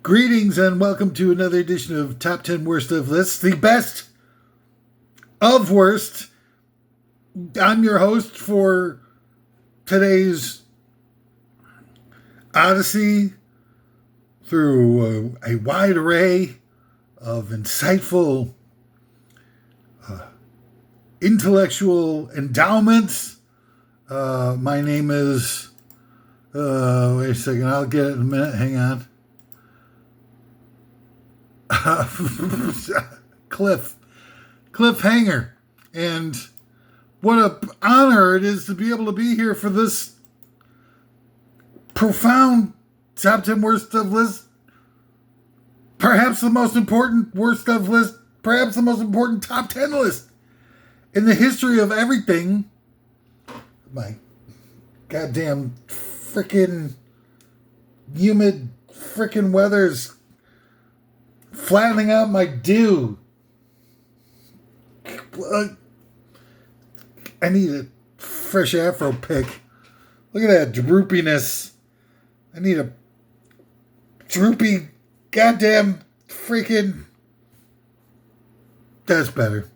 Greetings and welcome to another edition of Top 10 Worst of Lists, the best of worst. I'm your host for today's odyssey through a wide array of insightful intellectual endowments. My name is, wait a second, I'll get it in a minute, hang on. Cliffhanger. And what an honor it is to be able to be here for this profound top 10 worst of list. Perhaps the most important worst of list. Perhaps the most important top 10 list in the history of everything. My goddamn freaking humid freaking weather's flattening out my dew. I need a fresh afro pick. Look at that droopiness. I need a droopy goddamn freaking... That's better.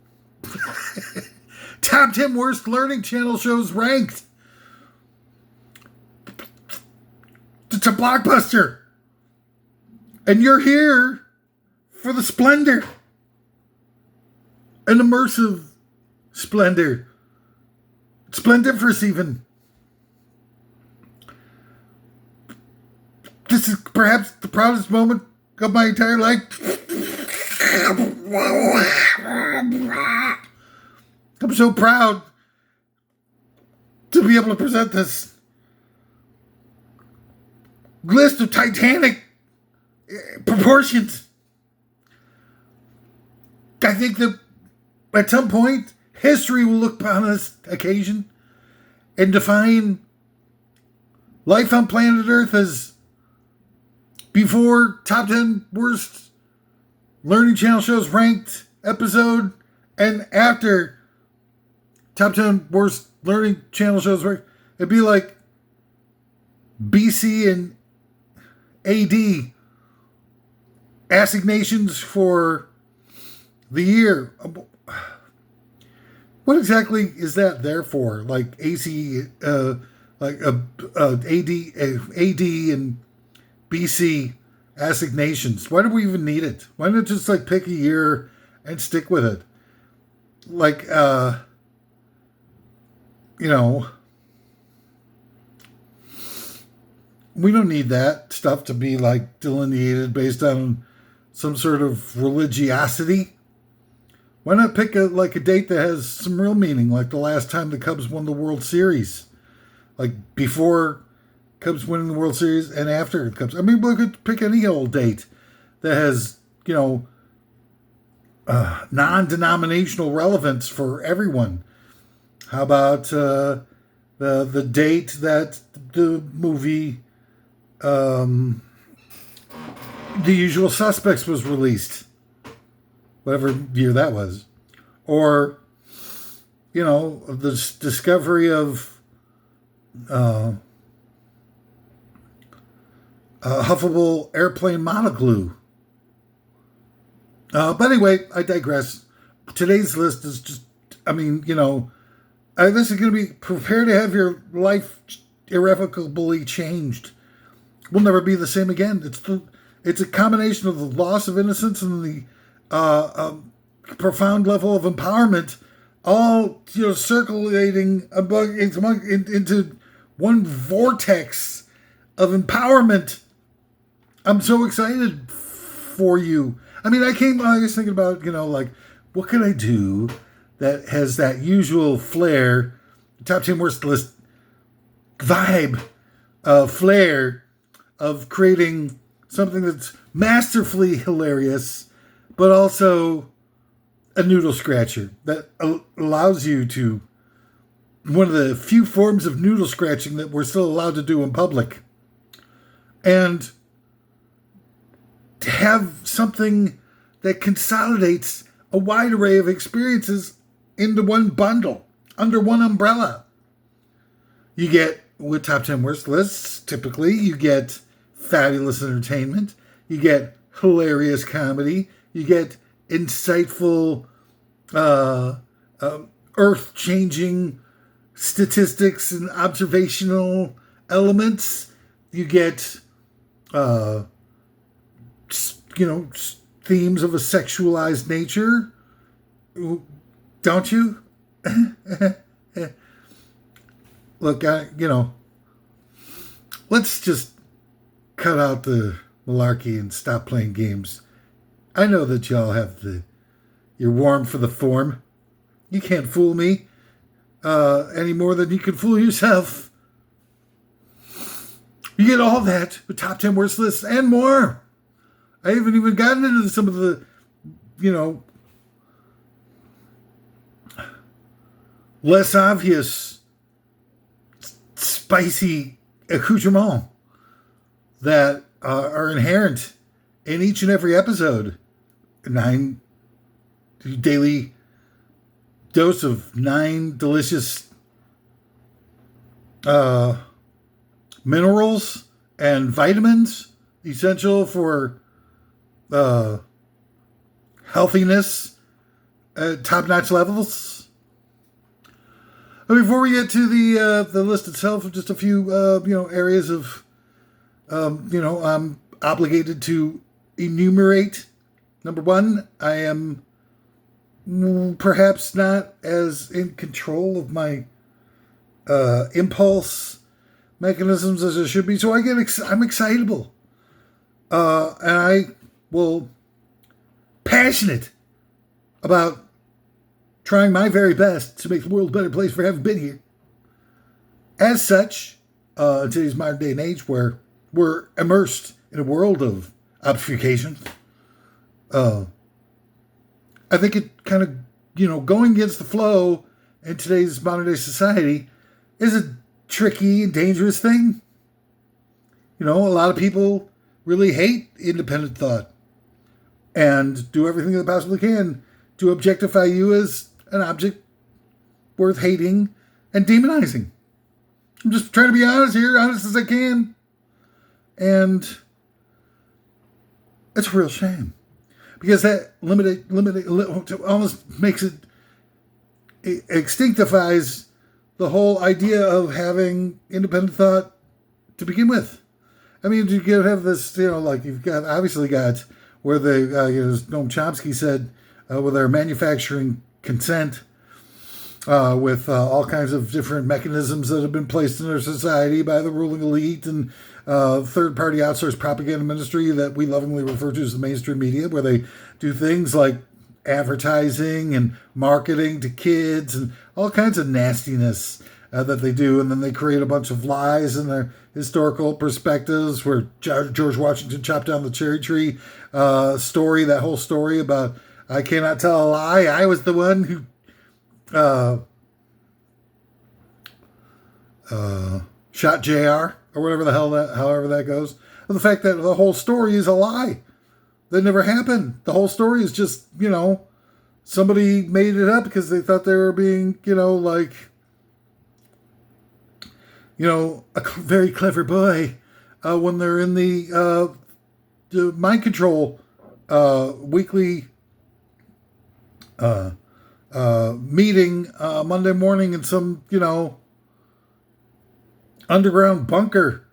Top 10 worst learning channel shows ranked. It's a blockbuster. And you're here for the splendor. An immersive splendor. Splendiferous even. This is perhaps the proudest moment of my entire life. I'm so proud to be able to present this list of titanic proportions. I think that at some point, history will look upon this occasion and define life on planet Earth as before top 10 worst learning channel shows ranked episode and after top 10 worst learning channel shows ranked. It'd be like BC and AD assignations for the year. What exactly is that there for? Like AC, AD and BC assignations. Why do we even need it? Why not just like pick a year and stick with it? Like, we don't need that stuff to be like delineated based on some sort of religiosity. Why not pick a date that has some real meaning, like the last time the Cubs won the World Series, like before Cubs winning the World Series and after the Cubs. I mean, we could pick any old date that has, non-denominational relevance for everyone. How about the date that the movie The Usual Suspects was released? Whatever year that was. Or, the discovery of huffable airplane monoglue. But anyway, I digress. Today's list is just, this is going to be prepare to have your life irrevocably changed. We'll never be the same again. It's a combination of the loss of innocence and the profound level of empowerment, all circulating into one vortex of empowerment. I'm so excited for you. I mean, I was thinking about what can I do that has that usual flair, top 10 worst list vibe, flair of creating something that's masterfully hilarious, but also a noodle scratcher that allows you to, one of the few forms of noodle scratching that we're still allowed to do in public. And to have something that consolidates a wide array of experiences into one bundle, under one umbrella. You get, with top 10 worst lists, typically you get fabulous entertainment, You get hilarious comedy. You get insightful, earth-changing statistics and observational elements. You get, themes of a sexualized nature. Don't you? Look, let's just cut out the malarkey and stop playing games. I know that y'all have you're warm for the form. You can't fool me any more than you can fool yourself. You get all that with top 10 worst lists and more. I haven't even gotten into some of the, less obvious, spicy accoutrements that are inherent in each and every episode. 9 daily dose of 9 delicious minerals and vitamins essential for healthiness at top-notch levels. Before we get to the list itself, just a few areas of I'm obligated to enumerate. Number 1, I am perhaps not as in control of my impulse mechanisms as I should be, so I'm excitable, and I will passionate about trying my very best to make the world a better place for having been here. As such, in today's modern day and age, where we're immersed in a world of obfuscation, I think it kind of, going against the flow in today's modern day society is a tricky and dangerous thing. A lot of people really hate independent thought and do everything they possibly can to objectify you as an object worth hating and demonizing. I'm just trying to be honest here, honest as I can. And it's a real shame. Because that almost makes it extinctifies the whole idea of having independent thought to begin with. I mean, you could have this, you've got where Noam Chomsky said, where they're manufacturing consent with all kinds of different mechanisms that have been placed in our society by the ruling elite and third-party outsourced propaganda ministry that we lovingly refer to as the mainstream media, where they do things like advertising and marketing to kids and all kinds of nastiness that they do, and then they create a bunch of lies in their historical perspectives, where George Washington chopped down the cherry tree story, that whole story about I cannot tell a lie, I was the one who shot JR, or whatever the hell however that goes. And the fact that the whole story is a lie. That never happened. The whole story is just, somebody made it up because they thought they were being, a very clever boy when they're in the mind control weekly meeting Monday morning in some, underground bunker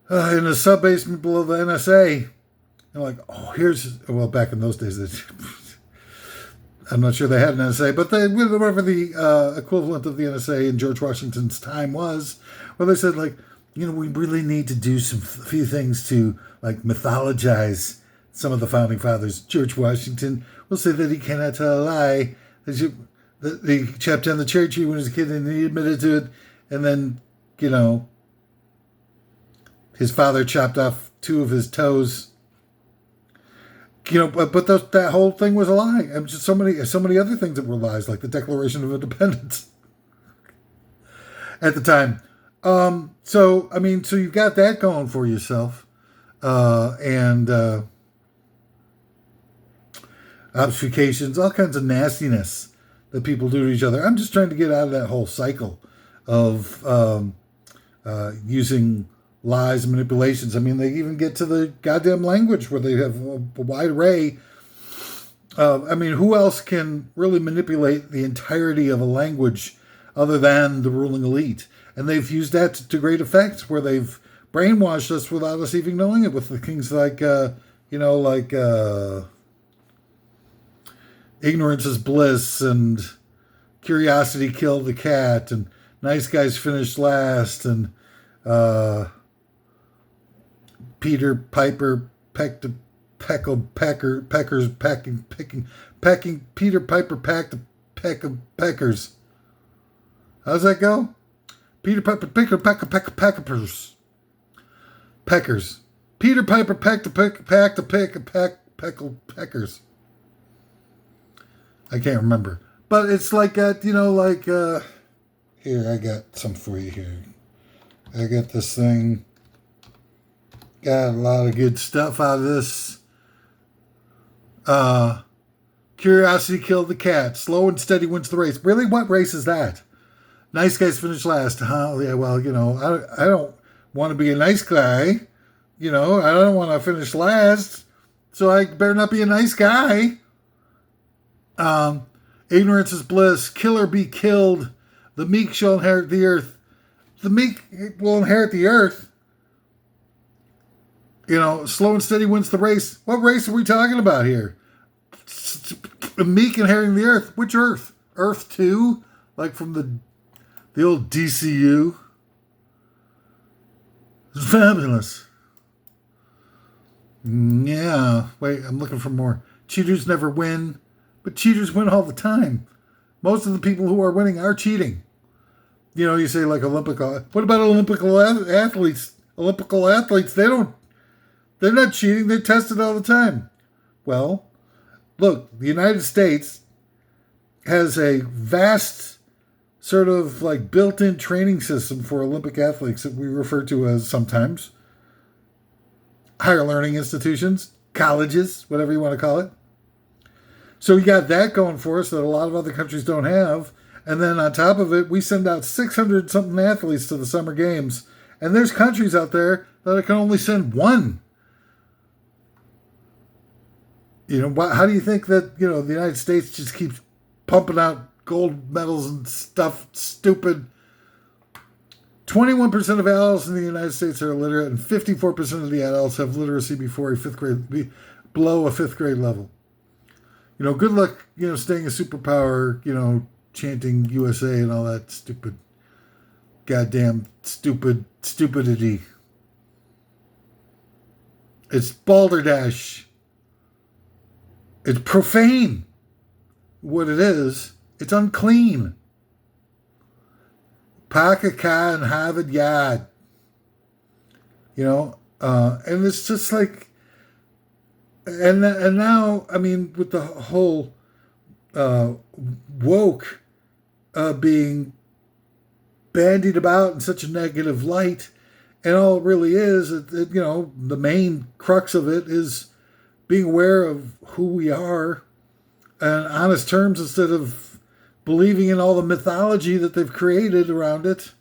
in a sub-basement below the NSA. And back in those days, I'm not sure they had an NSA, but whatever the equivalent of the NSA in George Washington's time was, where they said, we really need to do a few things to, mythologize some of the founding fathers. George Washington will say that he cannot tell a lie. That he chopped down the cherry tree when he was a kid, and he admitted to it, and then, his father chopped off 2 of his toes. But that whole thing was a lie. And just so many other things that were lies, like the Declaration of Independence at the time. So you've got that going for yourself. And obfuscations, all kinds of nastiness that people do to each other. I'm just trying to get out of that whole cycle of using lies and manipulations. I mean, they even get to the goddamn language where they have a wide array. I mean, who else can really manipulate the entirety of a language other than the ruling elite? And they've used that to great effect, where they've brainwashed us without us even knowing it, with the things like, ignorance is bliss, and curiosity killed the cat, and nice guys finished last, and Peter Piper pecked a peckers pecking Peter Piper packed a peck of peckers. How's that go? Peter Piper pecked a peckers. Peckers. Peter Piper packed a peck of peckers. I can't remember. But it's like that, here, I got some for you here. I got this thing. Got a lot of good stuff out of this. Curiosity killed the cat. Slow and steady wins the race. Really? What race is that? Nice guys finish last. Huh? Yeah, well, I don't want to be a nice guy. I don't want to finish last. So I better not be a nice guy. Ignorance is bliss. Killer be killed. The meek shall inherit the earth. The meek will inherit the earth. Slow and steady wins the race. What race are we talking about here? Meek inheriting the earth. Which earth? Earth 2? Like from the old DCU? It's fabulous. Yeah. Wait, I'm looking for more. Cheaters never win. But cheaters win all the time. Most of the people who are winning are cheating. You say like Olympic. What about Olympic athletes? Olympical athletes, they're not cheating. They're tested all the time. Well, look, the United States has a vast sort of like built-in training system for Olympic athletes that we refer to as sometimes higher learning institutions, colleges, whatever you want to call it. So we got that going for us that a lot of other countries don't have. And then on top of it, we send out 600-something athletes to the Summer Games. And there's countries out there that can only send one. How do you think that, the United States just keeps pumping out gold medals and stuff stupid? 21% of adults in the United States are illiterate, and 54% of the adults have literacy below a fifth grade level. Good luck, staying a superpower, chanting USA and all that goddamn stupidity. It's balderdash. It's profane. What it is, it's unclean. Pakaka and Harvard Yard. And it's just like, and now, I mean, with the whole woke being bandied about in such a negative light, and all it really is, the main crux of it is being aware of who we are on honest terms instead of believing in all the mythology that they've created around it.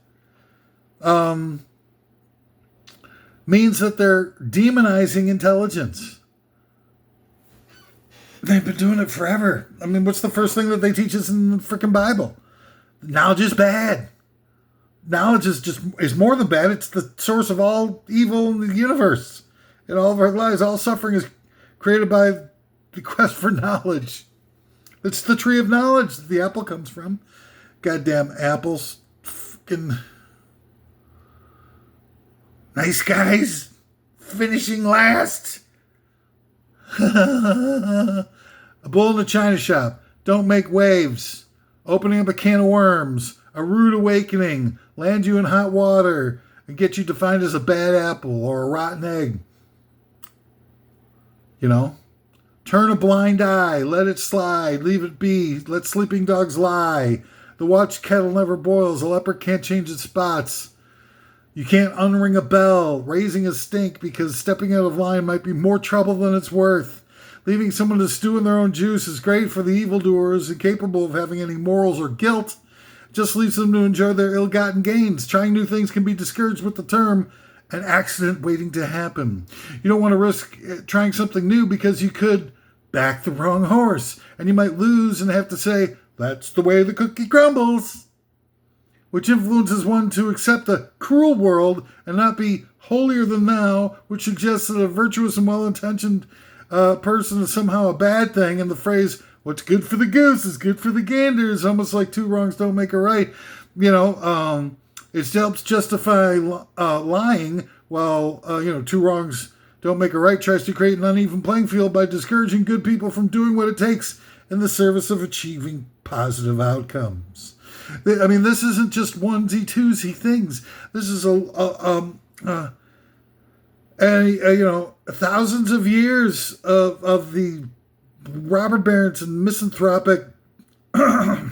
Means that they're demonizing intelligence. They've been doing it forever. I mean, what's the first thing that they teach us in the freaking Bible? Knowledge is bad. Knowledge is more than bad. It's the source of all evil in the universe. In all of our lives, all suffering is created by the quest for knowledge. It's the tree of knowledge that the apple comes from. Goddamn apples. Fucking nice guys. Finishing last. A bull in a china shop. Don't make waves. Opening up a can of worms. A rude awakening. Land you in hot water. And get you defined as a bad apple or a rotten egg. Turn a blind eye. Let it slide. Leave it be. Let sleeping dogs lie. The watch kettle never boils. A leopard can't change its spots. You can't unring a bell, raising a stink because stepping out of line might be more trouble than it's worth. Leaving someone to stew in their own juice is great for the evildoers incapable of having any morals or guilt. It just leaves them to enjoy their ill-gotten gains. Trying new things can be discouraged with the term an accident waiting to happen. You don't want to risk trying something new because you could back the wrong horse and you might lose and have to say, that's the way the cookie crumbles, which influences one to accept the cruel world and not be holier than thou, which suggests that a virtuous and well-intentioned person is somehow a bad thing, and the phrase, what's good for the goose is good for the gander, is almost like two wrongs don't make a right. It helps justify lying, while, two wrongs don't make a right tries to create an uneven playing field by discouraging good people from doing what it takes in the service of achieving positive outcomes. I mean, this isn't just onesie-twosie things. This is thousands of years of the robber barons and misanthropic. I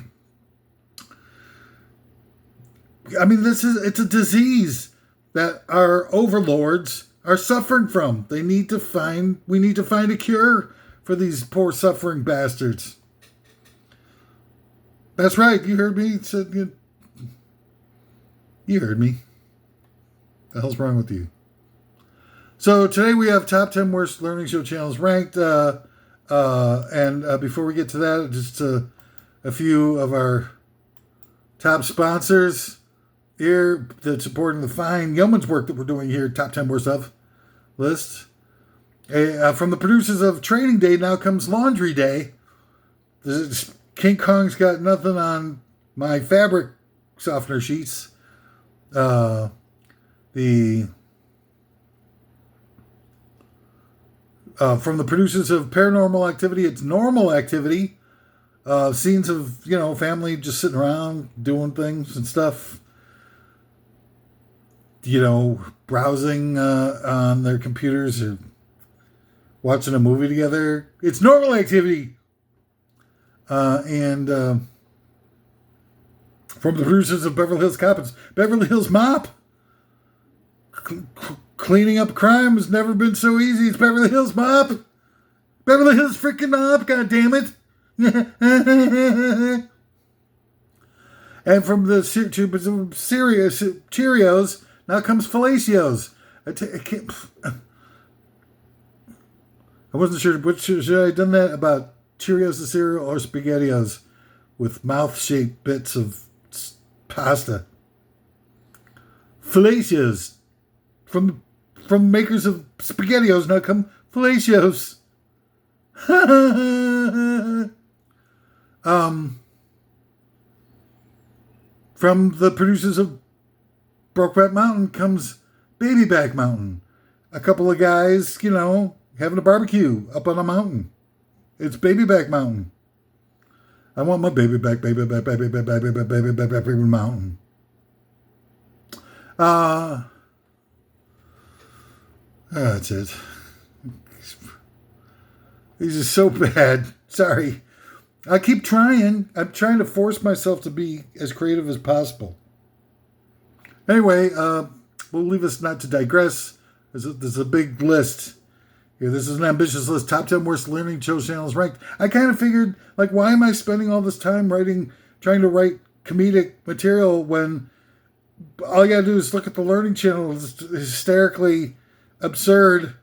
mean, it's a disease that our overlords are suffering from. We need to find a cure for these poor suffering bastards. That's right. You heard me. You heard me. The hell's wrong with you? So today we have top 10 worst learning show channels ranked. And before we get to that, just a few of our top sponsors here that's supporting the fine yeoman's work that we're doing here. Top 10 worst of list. From the producers of Training Day, now comes Laundry Day. King Kong's got nothing on my fabric softener sheets. From the producers of Paranormal Activity, it's Normal Activity. Scenes of, family just sitting around doing things and stuff. Browsing on their computers or watching a movie together. It's Normal Activity. And from the producers of Beverly Hills Cop, it's Beverly Hills Mop. Cleaning up crime has never been so easy. It's Beverly Hills Mop. Beverly Hills freaking Mop, God damn it. And from the Cheerios, now comes Fellatio's. I wasn't sure which should I have done that about Cheerios the cereal or SpaghettiOs with mouth-shaped bits of pasta. Fellatio's from makers of SpaghettiOs now come Fellatio's. From the producers of Brokeback Mountain comes Baby Back Mountain. A couple of guys, having a barbecue up on a mountain. It's Baby Back Mountain. I want my baby back mountain. That's it. These are so bad. Sorry. I keep trying. I'm trying to force myself to be as creative as possible. Anyway, we'll leave us not to digress. There's a big list here. This is an ambitious list. Top 10 worst learning show channels ranked. I kind of figured, why am I spending all this time trying to write comedic material when all you gotta do is look at the learning channel. It's hysterically absurd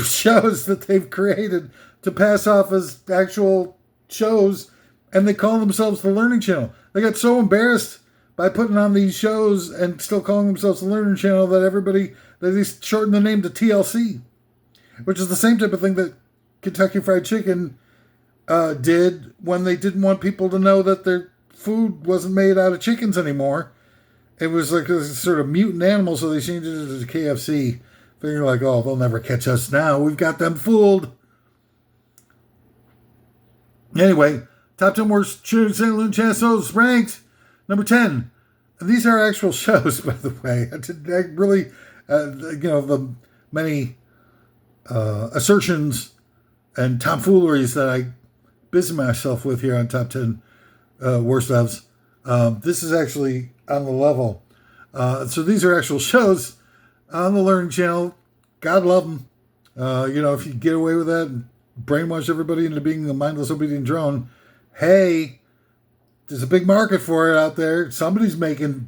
shows that they've created to pass off as actual shows, and they call themselves the Learning Channel. They got so embarrassed by putting on these shows and still calling themselves the Learning Channel that they shortened the name to TLC, which is the same type of thing that Kentucky Fried Chicken did when they didn't want people to know that their food wasn't made out of chickens anymore. It was like a sort of mutant animal, so they changed it to KFC. Figuring they'll never catch us now. We've got them fooled. Anyway, top 10 worst saloon chassos ranked. Number 10. And these are actual shows, by the way. I really, the many assertions and tomfooleries that I busy myself with here on top 10 worst ofs. This is actually on the level. So these are actual shows on the Learning Channel. God love them. If you get away with that and brainwash everybody into being a mindless, obedient drone, hey, there's a big market for it out there. Somebody's making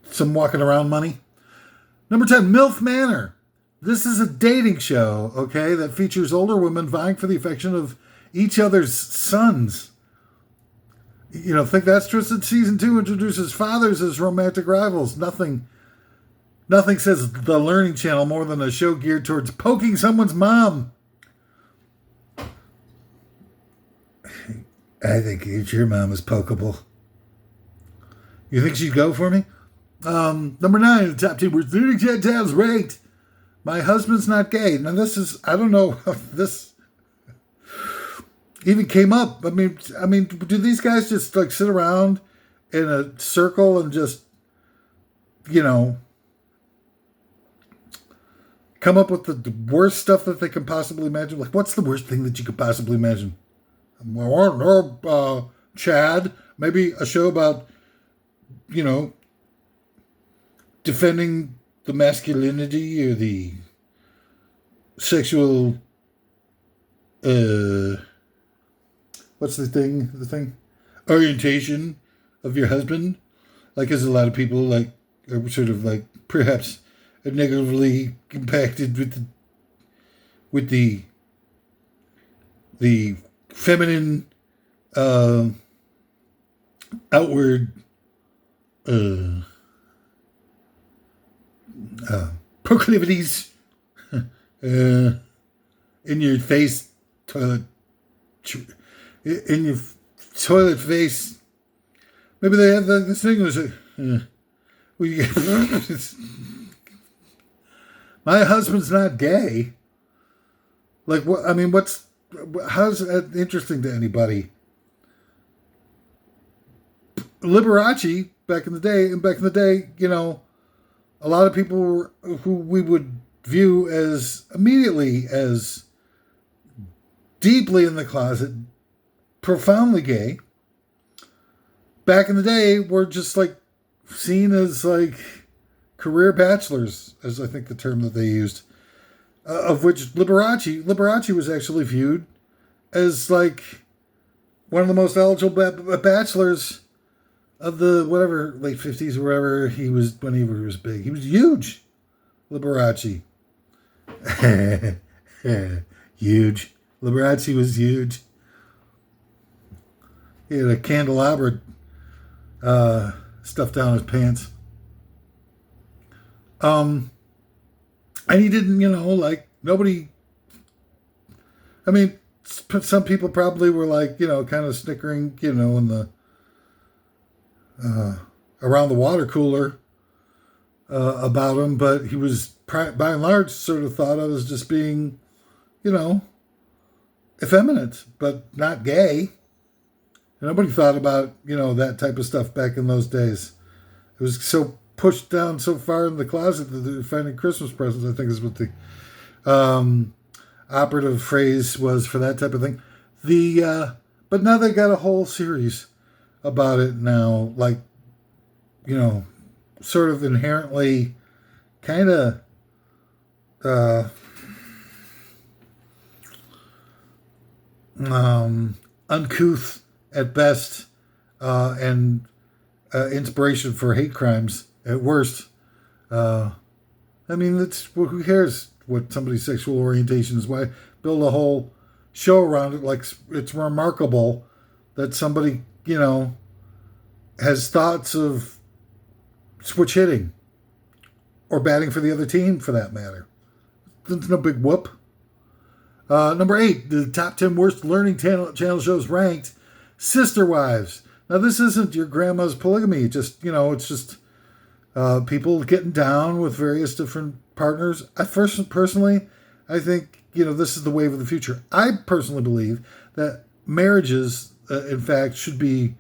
some walking around money. Number 10, MILF Manor. This is a dating show, okay, that features older women vying for the affection of each other's sons. You know, think that's twisted. Season 2 introduces fathers as romantic rivals. Nothing says the Learning Channel more than a show geared towards poking someone's mom. I think your mom is pokeable. You think she'd go for me? Number 9, the top 10 worst leading Gentiles ranked. My Husband's Not Gay. Now this is, I don't know how this even came up. I mean, do these guys just like sit around in a circle and just, you know, come up with the worst stuff that they can possibly imagine? Like, what's the worst thing that you could possibly imagine? Chad, maybe a show about, you know, defending the masculinity or the sexual, what's the thing? Orientation of your husband. Like, as a lot of people, like, are sort of, like, perhaps negatively impacted with the feminine, outward, proclivities in your face, in your toilet face. Maybe they have this thing was my husband's not gay. Like, what? I mean, how's that interesting to anybody? Liberace back in the day, you know, a lot of people who we would view as immediately as deeply in the closet, profoundly gay, back in the day were just like seen as like career bachelors, as I think the term that they used, of which Liberace was actually viewed as like one of the most eligible bachelors of the whatever late 50s or wherever he was when he was big. He was huge, Liberace. Huge. Liberace was huge. He had a candelabra stuffed down his pants. And he didn't, you know, like, nobody, I mean, some people probably were like, you know, kind of snickering, you know, in the, around the water cooler about him, but he was, by and large, sort of thought of as just being, you know, effeminate, but not gay. Nobody thought about, you know, that type of stuff back in those days. It was so pushed down so far in the closet that they're finding Christmas presents, I think is what the operative phrase was for that type of thing. But now they got a whole series about it now, like, you know, sort of inherently kind of uncouth at best, and inspiration for hate crimes at worst. I mean, who cares what somebody's sexual orientation is? Why build a whole show around it? Like, it's remarkable that somebody, you know, has thoughts of switch hitting or batting for the other team, for that matter. It's no big whoop. Number 8, the top 10 worst learning channel shows ranked. Sister Wives. Now, this isn't your grandma's polygamy. Just, you know, it's just people getting down with various different partners. Personally, I think, you know, this is the wave of the future. I personally believe that marriages, in fact, should be,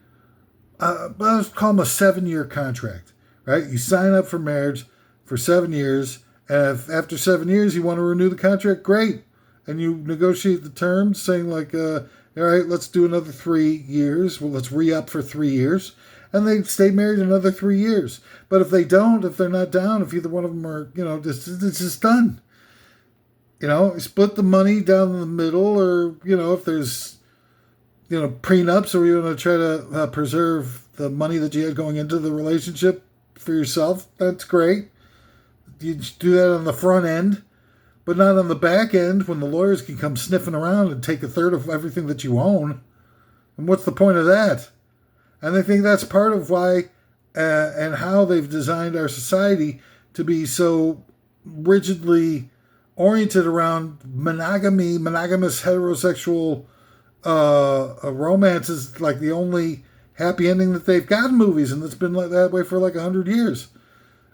let's call them a 7-year contract, right? You sign up for marriage for 7 years, and if after 7 years you want to renew the contract, great. And you negotiate the terms saying like, all right, let's do another 3 years. Well, let's re-up for 3 years. And they stay married another 3 years. But if they don't, if they're not down, if either one of them are, you know, it's just done. You know, split the money down the middle, or, you know, if there's, you know, prenups, or you want to try to preserve the money that you had going into the relationship for yourself. That's great. You do that on the front end, but not on the back end when the lawyers can come sniffing around and take a third of everything that you own. And what's the point of that? And I think that's part of why and how they've designed our society to be so rigidly oriented around monogamy, monogamous heterosexual romance is like the only happy ending that they've got in movies, and it's been like that way for like 100 years.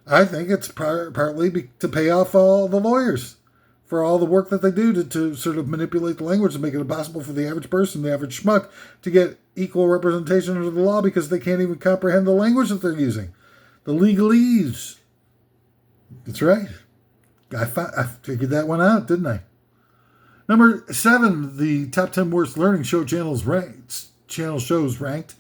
I think it's partly to pay off all the lawyers for all the work that they do to sort of manipulate the language and make it impossible for the average person, the average schmuck, to get equal representation under the law because they can't even comprehend the language that they're using. The legalese. That's right. I figured that one out, didn't I? Number 7, the top 10 worst learning shows ranked.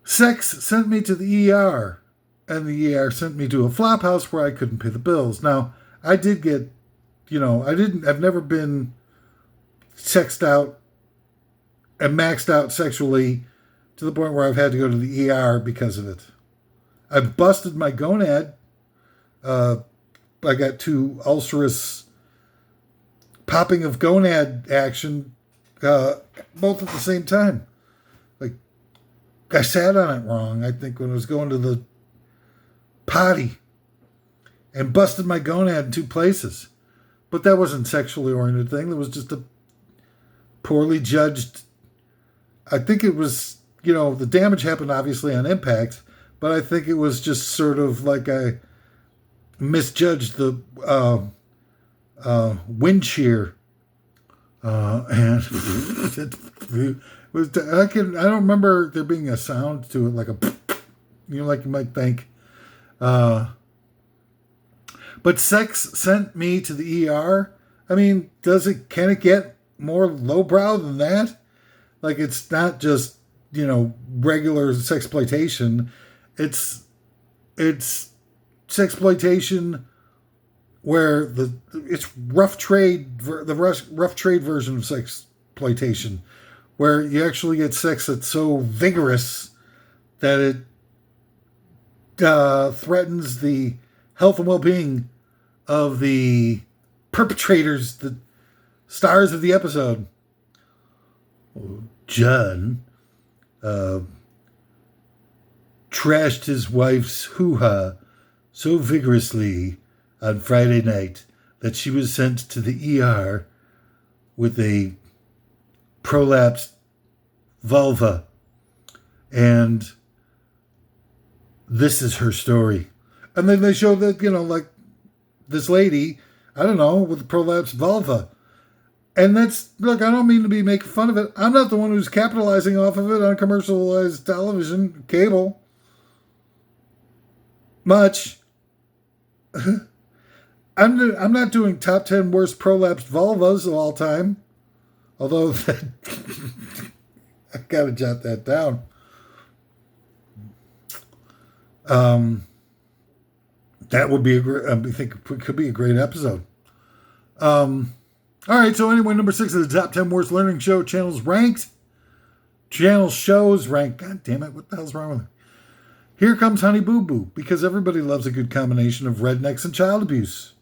Sex sent me to the ER, and the ER sent me to a flop house where I couldn't pay the bills. Now, I did get, I've never been sexed out and maxed out sexually to the point where I've had to go to the ER because of it. I busted my gonad. I got 2 ulcerous popping of gonad action, both at the same time. Like, I sat on it wrong, I think, when I was going to the potty and busted my gonad in 2 places. But that wasn't a sexually oriented thing. That was just a poorly judged. I think it was, the damage happened obviously on impact, but I think it was just sort of like I misjudged the wind shear. And it was, I don't remember there being a sound to it, like a, like you might think. But sex sent me to the ER. I mean, can it get more lowbrow than that? Like, it's not just, regular sexploitation. It's sexploitation where it's rough trade, the rough trade version of sexploitation, where you actually get sex that's so vigorous that it threatens the health and well-being of the perpetrators, the stars of the episode. John trashed his wife's hoo-ha so vigorously on Friday night that she was sent to the ER with a prolapsed vulva. And this is her story. And then they show that, like this lady, I don't know, with a prolapsed vulva. And that's, look, I don't mean to be making fun of it. I'm not the one who's capitalizing off of it on commercialized television, cable. Much. I'm not doing top 10 worst prolapsed vulvas of all time. Although, I gotta jot that down. That would be I think it could be a great episode. All right, so anyway, number 6 of the top 10 worst learning shows ranked. God damn it, what the hell's wrong with it? Here comes Honey Boo Boo, because everybody loves a good combination of rednecks and child abuse.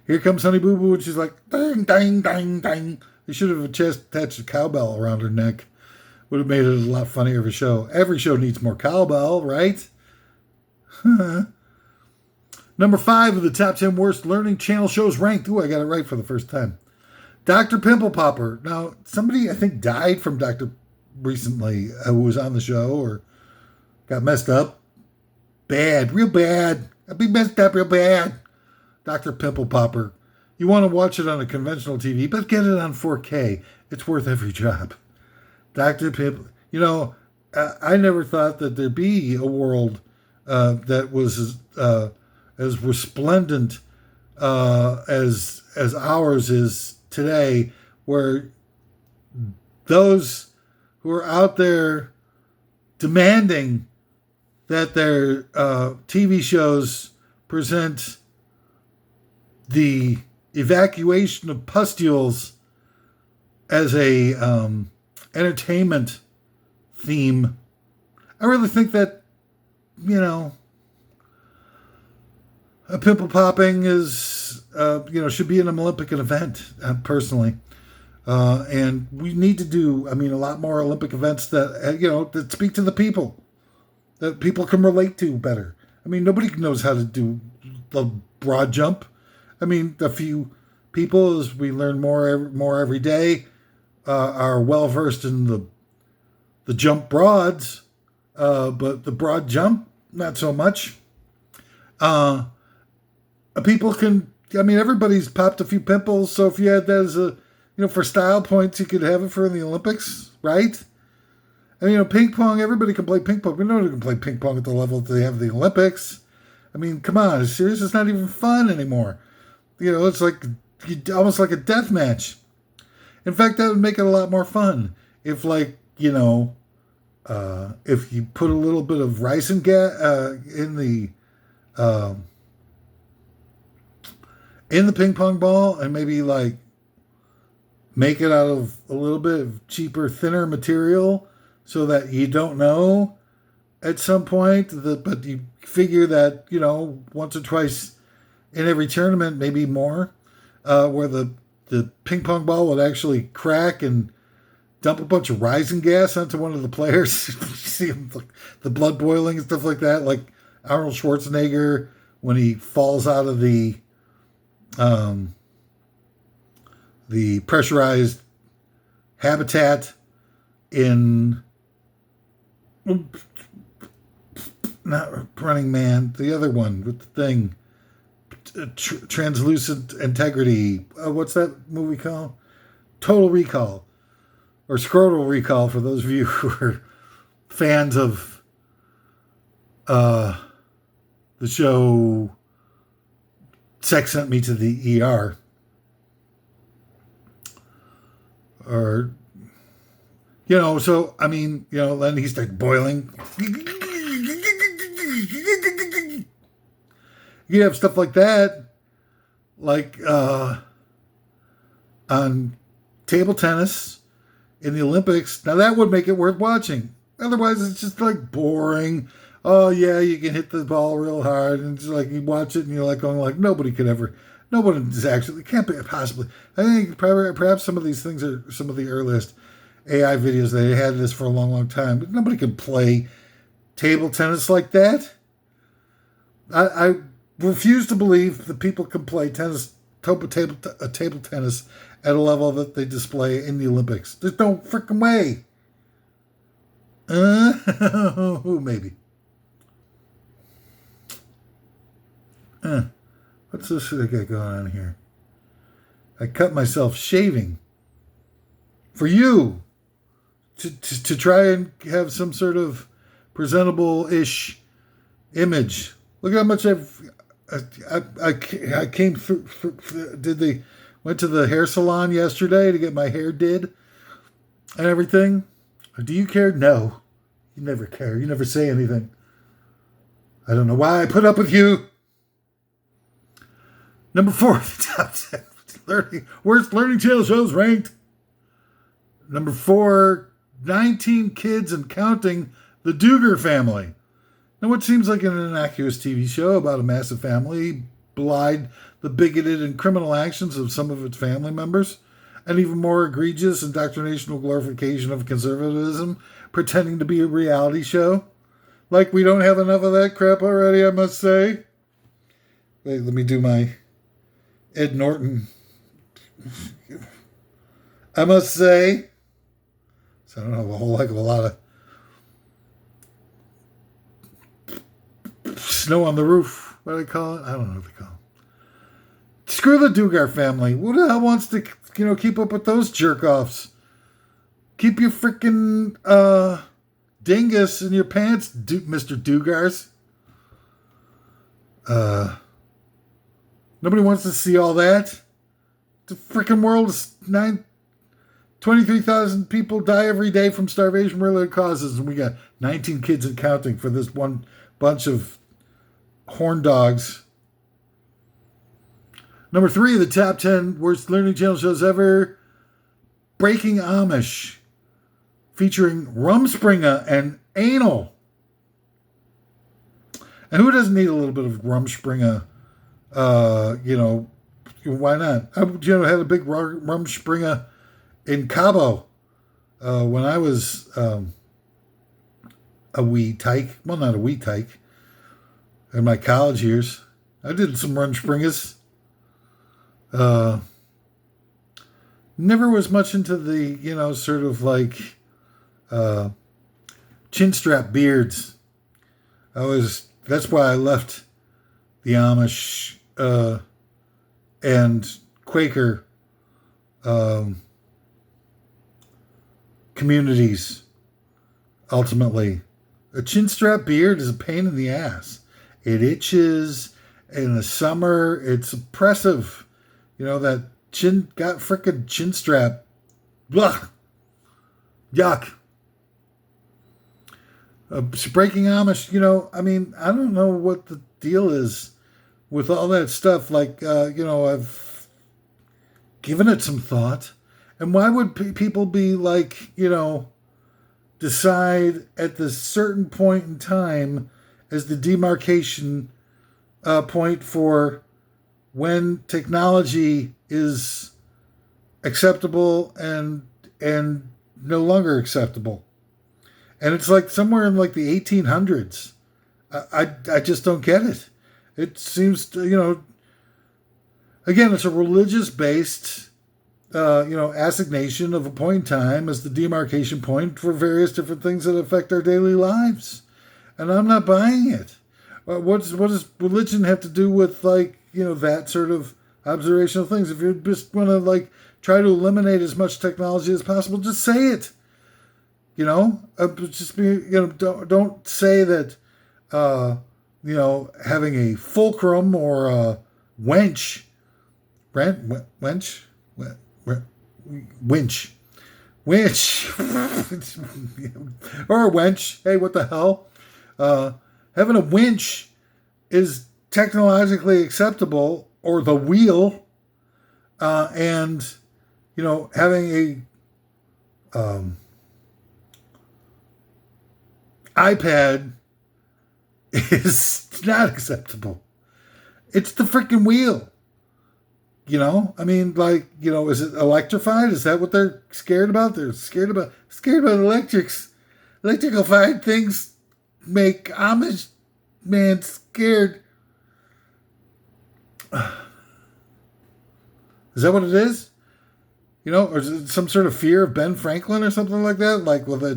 Here comes Honey Boo Boo, and she's like, ding, ding, ding, ding. They should have attached a cowbell around her neck. Would have made it a lot funnier of a show. Every show needs more cowbell, right? Number 5 of the top 10 worst learning channel shows ranked. Ooh, I got it right for the first time. Dr. Pimple Popper. Now, somebody, I think, died from Dr. recently who was on the show or got messed up. Bad, real bad. I'd be messed up real bad. Dr. Pimple Popper. You want to watch it on a conventional TV, but get it on 4K. It's worth every job. Dr. Pimple. I never thought that there'd be a world that was as resplendent as ours is today, where those who are out there demanding that their TV shows present the evacuation of pustules as a entertainment theme. I really think that, you know, pimple popping is, should be an Olympic event, personally. And we need to do, a lot more Olympic events that speak to the people, that people can relate to better. Nobody knows how to do the broad jump. A few people, as we learn more every day, are well versed in the jump broads, but the broad jump, not so much. People can, everybody's popped a few pimples, so if you had that as for style points, you could have it for the Olympics, right? And, ping pong, everybody can play ping pong. We know they can play ping pong at the level that they have the Olympics. Come on, it's serious? It's not even fun anymore. It's like almost like a death match. In fact, that would make it a lot more fun if, if you put a little bit of rice and in the ping pong ball, and maybe make it out of a little bit of cheaper, thinner material, so that you don't know at some point, but you figure that, once or twice in every tournament, maybe more, where the ping pong ball would actually crack and dump a bunch of rising gas onto one of the players. You see him, the blood boiling and stuff like that, like Arnold Schwarzenegger when he falls out of the pressurized habitat in not Running Man, the other one with the thing, Translucent Integrity. What's that movie called? Total Recall, or Scrotal Recall, for those of you who are fans of the show Sex Sent Me to the ER. Or, then he starts boiling. You have stuff like that, on table tennis in the Olympics. Now that would make it worth watching. Otherwise, it's just boring. Oh yeah, you can hit the ball real hard, and it's you watch it, and you're going nobody is actually, can't be possibly. I think perhaps some of these things are some of the earliest AI videos. They had this for a long, long time, but nobody can play table tennis like that. I refuse to believe that people can play table tennis at a level that they display in the Olympics. There's no freaking way. Maybe. What's this I got going on here? I cut myself shaving for you to try and have some sort of presentable-ish image. Look how much I came through. Went to the hair salon yesterday to get my hair did and everything. Do you care? No, you never care. You never say anything. I don't know why I put up with you. Number 4, the top 10 worst learning channel shows ranked. Number 4, 19 kids and counting, the Duggar family. Now, what seems like an innocuous TV show about a massive family belied the bigoted and criminal actions of some of its family members, an even more egregious indoctrinational glorification of conservatism, pretending to be a reality show. We don't have enough of that crap already, I must say. Wait, let me do my Ed Norton. I must say. So I don't have a whole heck of a lot of snow on the roof. What do they call it? I don't know what they call it. Screw the Duggar family. Who the hell wants to, keep up with those jerk-offs? Keep your freaking dingus in your pants, Mr. Duggars. Nobody wants to see all that. The freaking world is 23,000 people die every day from starvation-related causes, and we got 19 kids and counting for this one bunch of horn dogs. Number 3 of the top 10 worst learning channel shows ever, Breaking Amish, featuring Rumspringa and Anal. And who doesn't need a little bit of Rumspringa? Why not? I had a big Rumspringa in Cabo when I was a wee tyke. Well, not a wee tyke. In my college years, I did some Rumspringas. Never was much into the, sort of like chin strap beards. That's why I left the Amish and Quaker communities. Ultimately, a chin strap beard is a pain in the ass. It itches. In the summer, it's oppressive. That frickin' chin strap. Blah. Yuck. Breaking Amish, I don't know what the deal is with all that stuff. Like, I've given it some thought. And why would people be like, decide at this certain point in time as the demarcation point for when technology is acceptable and no longer acceptable? And it's like somewhere in like the 1800s. I just don't get it. It seems to, again, it's a religious based, assignation of a point in time as the demarcation point for various different things that affect our daily lives. And I'm not buying it. What does religion have to do with that sort of observational things? If you just want to try to eliminate as much technology as possible, just say it. Just be, don't say that, having a fulcrum or a winch, or a winch. Hey, what the hell? Having a winch is technologically acceptable, or the wheel, and having a iPad is not acceptable. It's the freaking wheel. Is it electrified? Is that what they're scared about? They're scared about electrics. Electrified things make Amish man scared. Is that what it is? Or is it some sort of fear of Ben Franklin or something like that?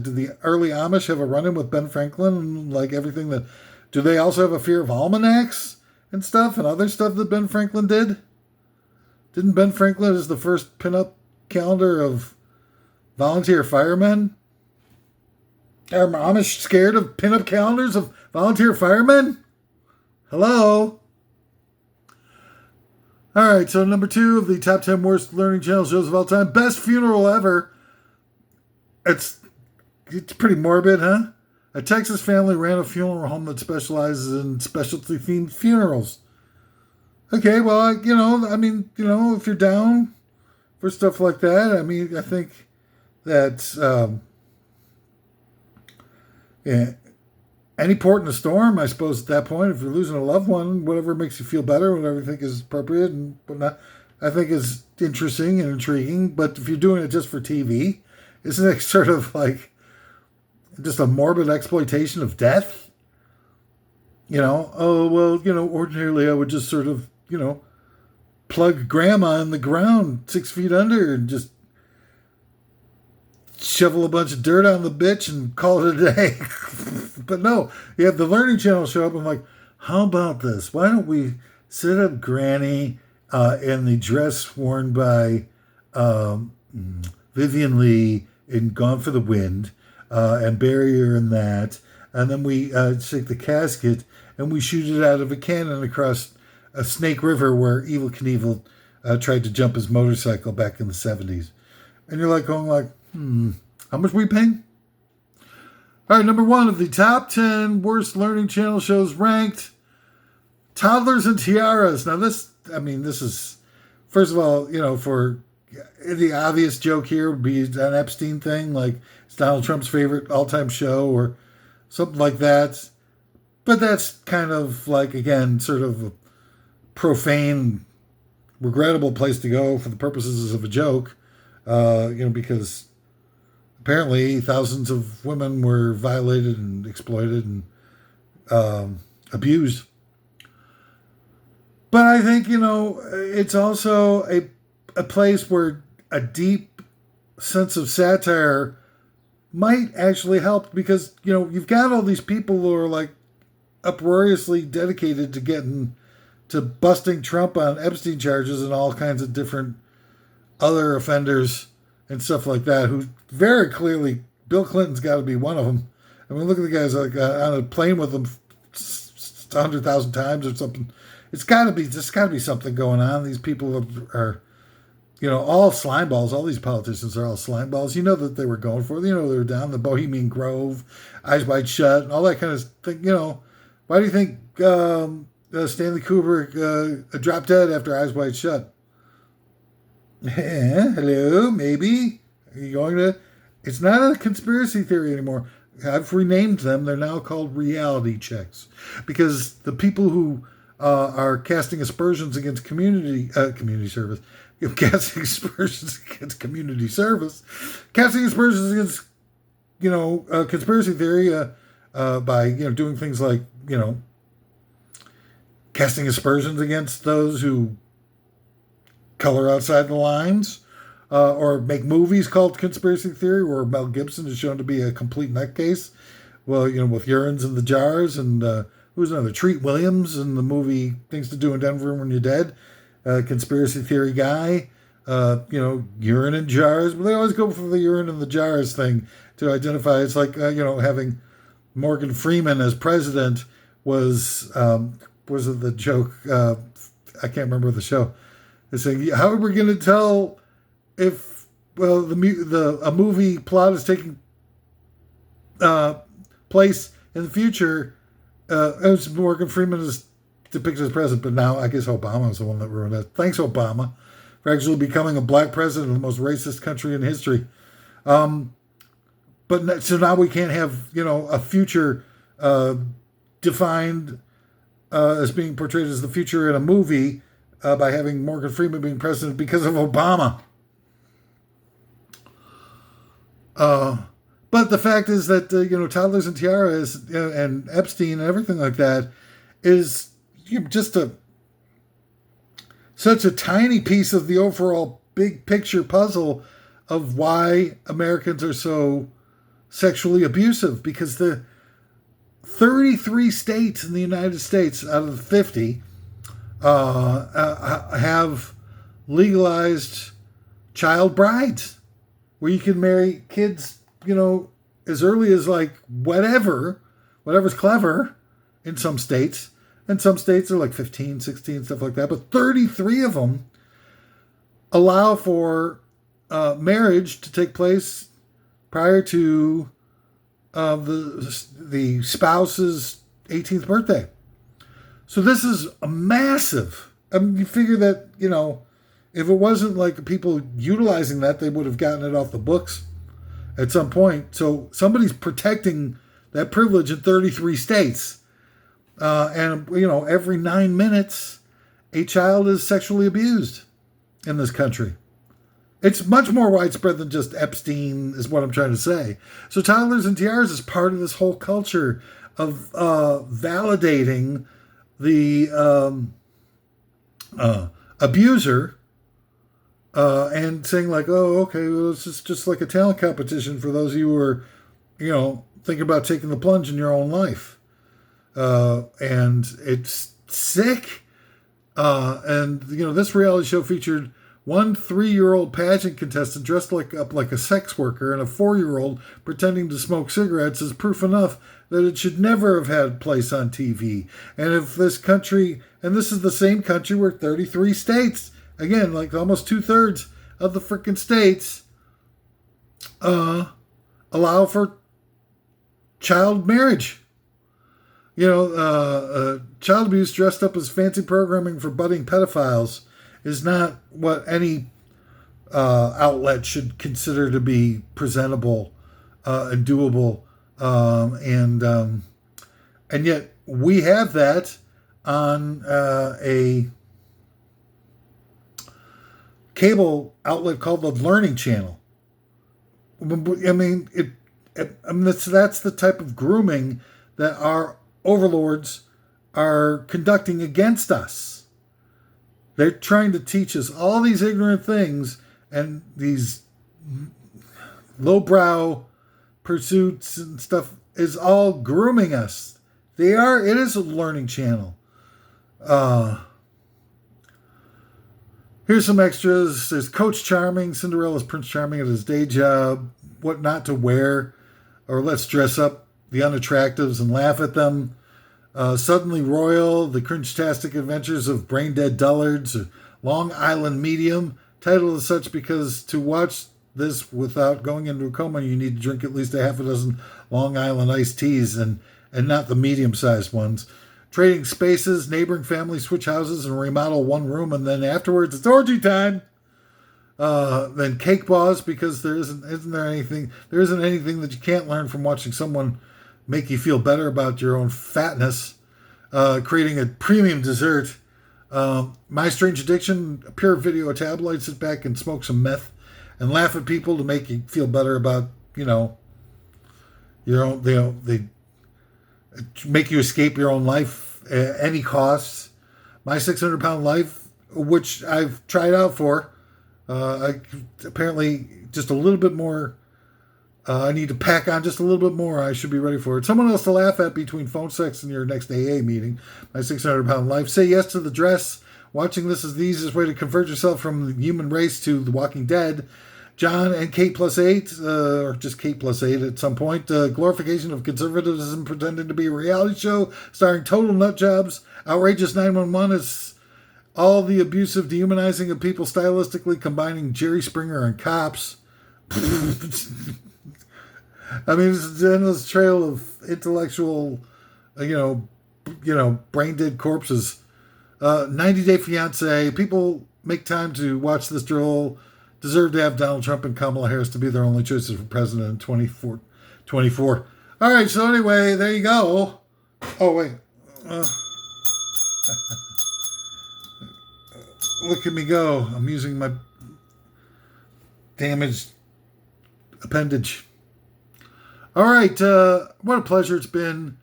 Did the early Amish have a run-in with Ben Franklin and everything that? Do they also have a fear of almanacs and stuff and other stuff that Ben Franklin did? Didn't Ben Franklin is the first pinup calendar of volunteer firemen? Are Amish scared of pinup calendars of volunteer firemen? Hello? All right, so number 2 of the top 10 worst Learning Channel shows of all time. Best funeral ever. It's pretty morbid, huh? A Texas family ran a funeral home that specializes in specialty-themed funerals. Okay, well, if you're down for stuff like that, I think that any port in a storm, I suppose, at that point, if you're losing a loved one, whatever makes you feel better, whatever you think is appropriate and whatnot, I think is interesting and intriguing. But if you're doing it just for TV, isn't it sort of just a morbid exploitation of death? Ordinarily I would just sort of, plug grandma in the ground 6 feet under and just shovel a bunch of dirt on the bitch and call it a day. But no, you have the Learning Channel show up. I'm like, how about this? Why don't we set up Granny in the dress worn by Vivian Lee in Gone for the Wind and bury her in that. And then we take the casket and we shoot it out of a cannon across a Snake River where Evel Knievel tried to jump his motorcycle back in the 70s. And you're how much are we paying? All right, number 1 of the top 10 worst Learning Channel shows ranked, Toddlers and Tiaras. Now this is, first of all, for the obvious joke here would be an Epstein thing, like it's Donald Trump's favorite all-time show or something like that. But that's kind of like, again, sort of a profane, regrettable place to go for the purposes of a joke, because apparently thousands of women were violated and exploited and abused. But I think, it's also a place where a deep sense of satire might actually help, because, you've got all these people who are like uproariously dedicated to busting Trump on Epstein charges and all kinds of different other offenders and stuff like that, who very clearly, Bill Clinton's got to be one of them. I mean, look at the guys like on a plane with them 100,000 times or something. There's got to be something going on. These people are all slime balls. All these politicians are all slime balls. You know that they were going for. They were down the Bohemian Grove, Eyes Wide Shut, and all that kind of thing. Why do you think Stanley Kubrick dropped dead after Eyes Wide Shut? Hello, maybe. Are you going to? It's not a conspiracy theory anymore. I've renamed them. They're now called reality checks, because the people who are casting aspersions against community service, casting aspersions against community service, casting aspersions against conspiracy theory by doing things like casting aspersions against those who color outside the lines, or make movies called conspiracy theory, where Mel Gibson is shown to be a complete nutcase. Well, with urines in the jars, and who's another? Treat Williams in the movie Things to Do in Denver When You're Dead, conspiracy theory guy. Urine in jars. But they always go for the urine in the jars thing to identify. It's like having Morgan Freeman as president was it the joke? I can't remember the show. They're saying, how are we going to tell if a movie plot is taking place in the future? As Morgan Freeman is depicted as president, but now I guess Obama is the one that ruined it. Thanks, Obama, for actually becoming a black president of the most racist country in history. But so now we can't have a future defined as being portrayed as the future in a movie by having Morgan Freeman being president because of Obama. But the fact is that, Toddlers and Tiaras and Epstein and everything like that is just such a tiny piece of the overall big picture puzzle of why Americans are so sexually abusive, because the 33 states in the United States out of the 50 have legalized child brides, where you can marry kids, as early as like whatever's clever in some states. And some states are like 15, 16, stuff like that. But 33 of them allow for marriage to take place prior to the spouse's 18th birthday. So this is a massive. I mean, you figure that, if it wasn't like people utilizing that, they would have gotten it off the books at some point. So somebody's protecting that privilege in 33 states. And every 9 minutes, a child is sexually abused in this country. It's much more widespread than just Epstein, is what I'm trying to say. So Toddlers and Tiaras is part of this whole culture of validating the abuser and saying like, oh, okay, well, it's just like a talent competition for those of you who are, thinking about taking the plunge in your own life. And it's sick. And this reality show featured one 3-year-old pageant contestant dressed up like a sex worker, and a 4-year-old pretending to smoke cigarettes is proof enough that it should never have had place on TV. And if this country, and this is the same country where 33 states, again, like almost 2/3 of the freaking states, allow for child marriage. Child abuse dressed up as fancy programming for budding pedophiles is not what any outlet should consider to be presentable and doable. And yet we have that on a cable outlet called the Learning Channel. I mean, that's the type of grooming that our overlords are conducting against us. They're trying to teach us all these ignorant things and these lowbrow pursuits and stuff is all grooming us. It is a learning channel. Here's some extras. There's Coach Charming, Cinderella's Prince Charming at his day job, what not to wear, or let's dress up the unattractives and laugh at them. Suddenly Royal, The Cringe-tastic Adventures of Brain-Dead Dullards, Long Island Medium, titled as such because to watch this without going into a coma, you need to drink at least a half a dozen Long Island iced teas and not the medium-sized ones. Trading spaces, neighboring families switch houses and remodel one room, and then afterwards it's orgy time. Then Cake Boss, because there isn't anything that you can't learn from watching someone make you feel better about your own fatness. Creating a premium dessert. My Strange Addiction, a pure video tabloid. Sit back and smoke some meth and laugh at people to make you feel better about, your own, they make you escape your own life at any cost. My 600-Pound Life, which I've tried out for. I apparently just a little bit more. I need to pack on just a little bit more. I should be ready for it. Someone else to laugh at between phone sex and your next AA meeting. My 600-Pound Life. Say yes to the dress. Watching this is the easiest way to convert yourself from the human race to The Walking Dead. John and Kate plus 8, or just Kate plus 8 at some point. Glorification of conservatism pretending to be a reality show starring total nut jobs. Outrageous 911 is all the abusive dehumanizing of people stylistically combining Jerry Springer and cops. I mean, it's an endless trail of intellectual, brain dead corpses. 90 Day Fiancé. People make time to watch this drill. Deserve to have Donald Trump and Kamala Harris to be their only choices for president in 2024. All right, so anyway, there you go. Oh, wait. Look at me go. I'm using my damaged appendage. All right, what a pleasure it's been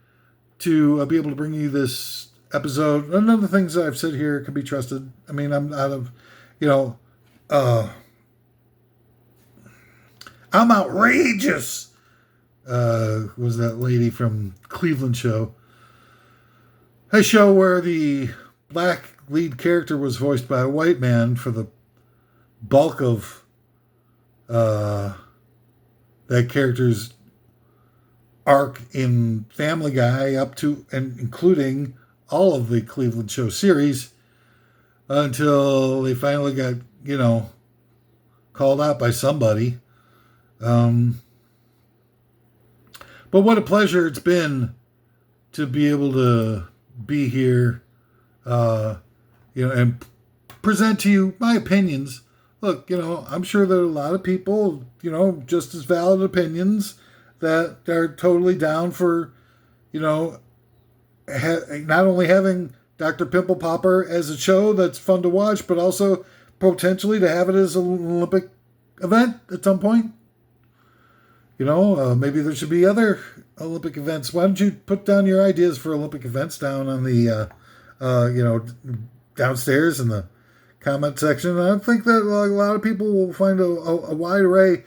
to be able to bring you this episode. None of the things that I've said here can be trusted. I mean, I'm out of, I'm outrageous. Was that lady from Cleveland show? A show where the black lead character was voiced by a white man for the bulk of that character's arc in Family Guy up to and including all of the Cleveland show series until they finally got, called out by somebody. But what a pleasure it's been to be able to be here, and present to you my opinions. Look, I'm sure there are a lot of people, just as valid opinions that are totally down for, not only having Dr. Pimple Popper as a show that's fun to watch, but also potentially to have it as an Olympic event at some point. Maybe there should be other Olympic events. Why don't you put down your ideas for Olympic events down on the, downstairs in the comment section? And I think that a lot of people will find a wide array